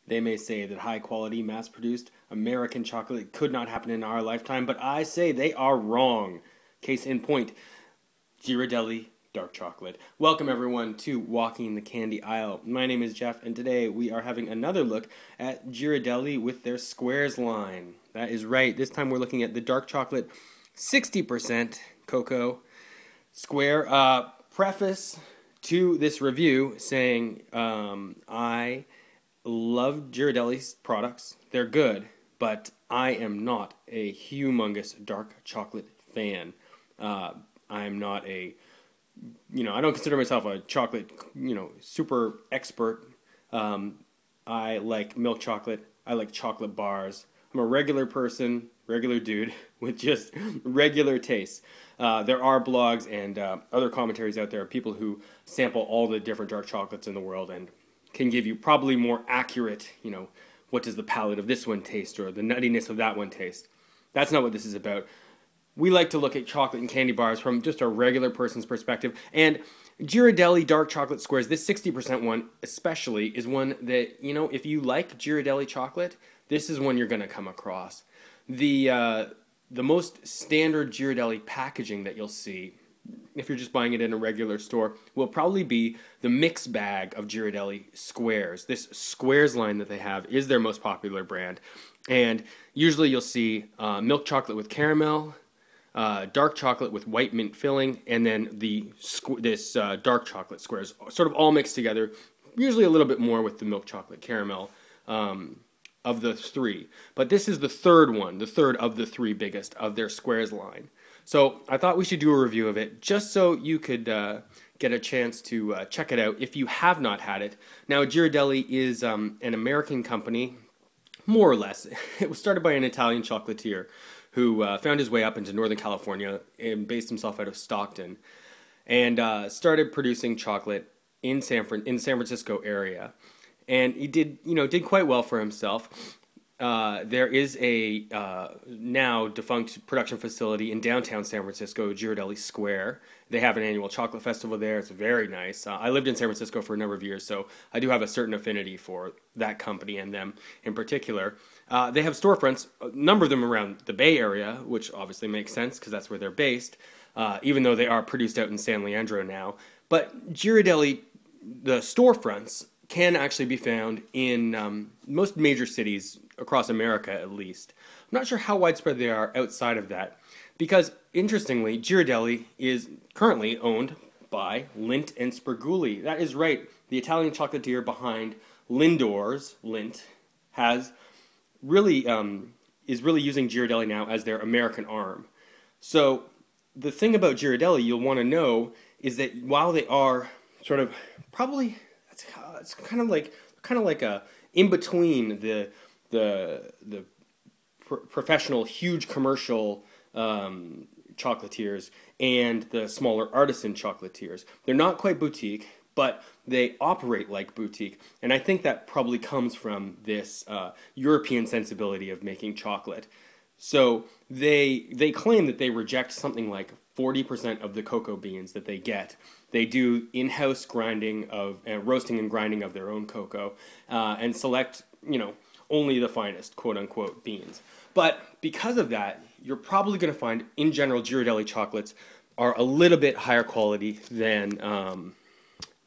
They may say that high quality, mass produced American chocolate could not happen in our lifetime, but I say they are wrong. Case in point, Ghirardelli dark chocolate. Welcome everyone to Walking the Candy Aisle. My name is Jeff, and today we are having another look at Ghirardelli with their Squares line. That is right, this time we're looking at the dark chocolate 60% cocoa square. Preface to this review saying I love Ghirardelli's products. They're good, but I am not a humongous dark chocolate fan. I'm not a, I don't consider myself a chocolate, super expert. I like milk chocolate. I like chocolate bars. I'm a regular person, regular dude with just regular tastes. There are blogs and other commentaries out there, people who sample all the different dark chocolates in the world and can give you probably more accurate, what does the palate of this one taste or the nuttiness of that one taste. That's not what this is about. We like to look at chocolate and candy bars from just a regular person's perspective. And Ghirardelli dark chocolate squares, this 60% one especially, is one that, if you like Ghirardelli chocolate, this is one you're going to come across. The most standard Ghirardelli packaging that you'll see, if you're just buying it in a regular store, will probably be the mix bag of Ghirardelli squares. This squares line that they have is their most popular brand. And usually you'll see milk chocolate with caramel, dark chocolate with white mint filling, and then this dark chocolate squares, sort of all mixed together, usually a little bit more with the milk chocolate caramel of the three. But this is the third one, the third of the three biggest of their squares line. So I thought we should do a review of it, just so you could get a chance to check it out if you have not had it. Now, Ghirardelli is an American company, more or less. It was started by an Italian chocolatier who found his way up into Northern California and based himself out of Stockton, and started producing chocolate in San Francisco area. And he did quite well for himself. There is a now defunct production facility in downtown San Francisco, Ghirardelli Square. They have an annual chocolate festival there. It's very nice. I lived in San Francisco for a number of years, so I do have a certain affinity for that company and them in particular. They have storefronts, a number of them around the Bay Area, which obviously makes sense because that's where they're based, even though they are produced out in San Leandro now. But Ghirardelli, the storefronts, can actually be found in most major cities across America, at least. I'm not sure how widespread they are outside of that, because, interestingly, Ghirardelli is currently owned by Lindt and Spriguli. That is right. The Italian chocolatier behind Lindor's, Lindt, is really using Ghirardelli now as their American arm. So the thing about Ghirardelli you'll want to know is that while they are sort of probably, it's kind of like a in between the professional huge commercial chocolatiers and the smaller artisan chocolatiers. They're not quite boutique, but they operate like boutique, and I think that probably comes from this European sensibility of making chocolate. So they claim that they reject something like 40% of the cocoa beans that they get. They do in-house grinding of roasting and grinding of their own cocoa, and select only the finest quote-unquote beans. But because of that, you're probably going to find in general Ghirardelli chocolates are a little bit higher quality than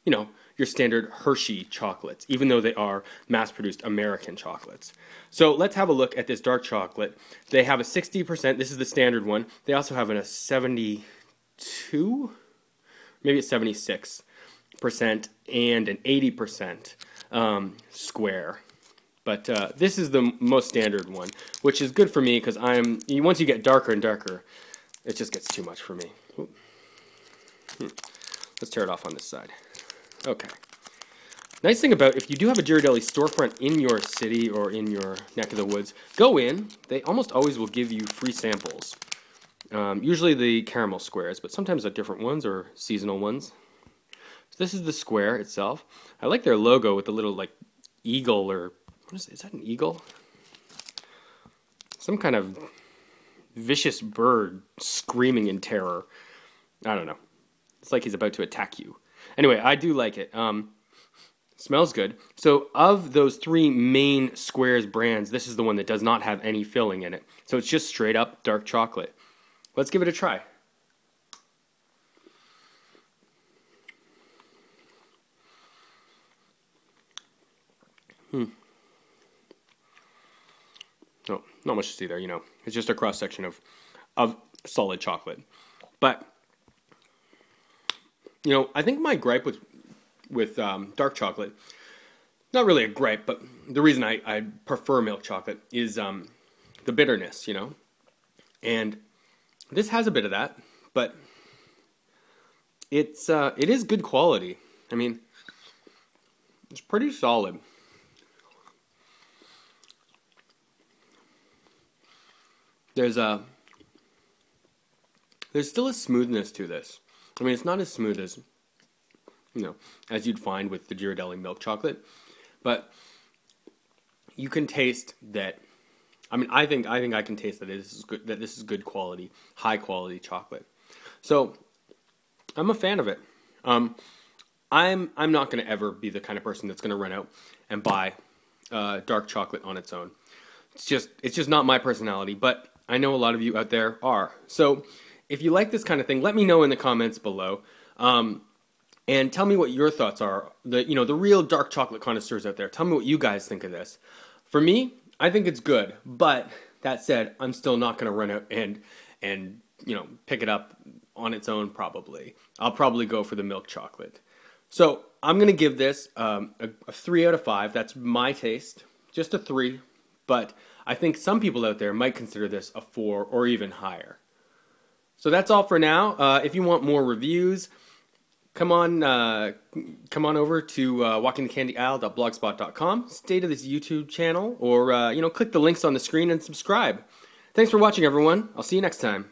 your standard Hershey chocolates, even though they are mass-produced American chocolates. So let's have a look at this dark chocolate. They have a 60%, this is the standard one. They also have a 72, maybe a 76% and an 80% square. But this is the most standard one, which is good for me because once you get darker and darker, it just gets too much for me. Let's tear it off on this side. Okay. Nice thing about if you do have a Ghirardelli storefront in your city or in your neck of the woods, go in. They almost always will give you free samples. Usually the caramel squares, but sometimes the different ones or seasonal ones. So this is the square itself. I like their logo with the little eagle or what is that an eagle? Some kind of vicious bird screaming in terror. I don't know. It's like he's about to attack you. Anyway, I do like it. Smells good. So of those three main Squares brands, this is the one that does not have any filling in it. So it's just straight up dark chocolate. Let's give it a try. No, not much to see there, It's just a cross-section of solid chocolate. But, I think my gripe with dark chocolate, not really a gripe, but the reason I prefer milk chocolate is the bitterness, And this has a bit of that, but it is good quality. I mean, it's pretty solid. There's still a smoothness to this. I mean, it's not as smooth as, as you'd find with the Ghirardelli milk chocolate, but you can taste that. I mean, I think I can taste that this is good. That this is good quality, high quality chocolate. So, I'm a fan of it. I'm not going to ever be the kind of person that's going to run out and buy dark chocolate on its own. It's just not my personality, but I know a lot of you out there are. So if you like this kind of thing, let me know in the comments below, and tell me what your thoughts are. The real dark chocolate connoisseurs out there, tell me what you guys think of this. For me, I think it's good, but that said, I'm still not going to run out and pick it up on its own. Probably, I'll probably go for the milk chocolate. So I'm going to give this a 3 out of 5. That's my taste, just a 3. But I think some people out there might consider this a 4 or even higher. So that's all for now. If you want more reviews, come on over to walkingthecandy-aisle.blogspot.com, stay to this YouTube channel, or click the links on the screen and subscribe. Thanks for watching, everyone. I'll see you next time.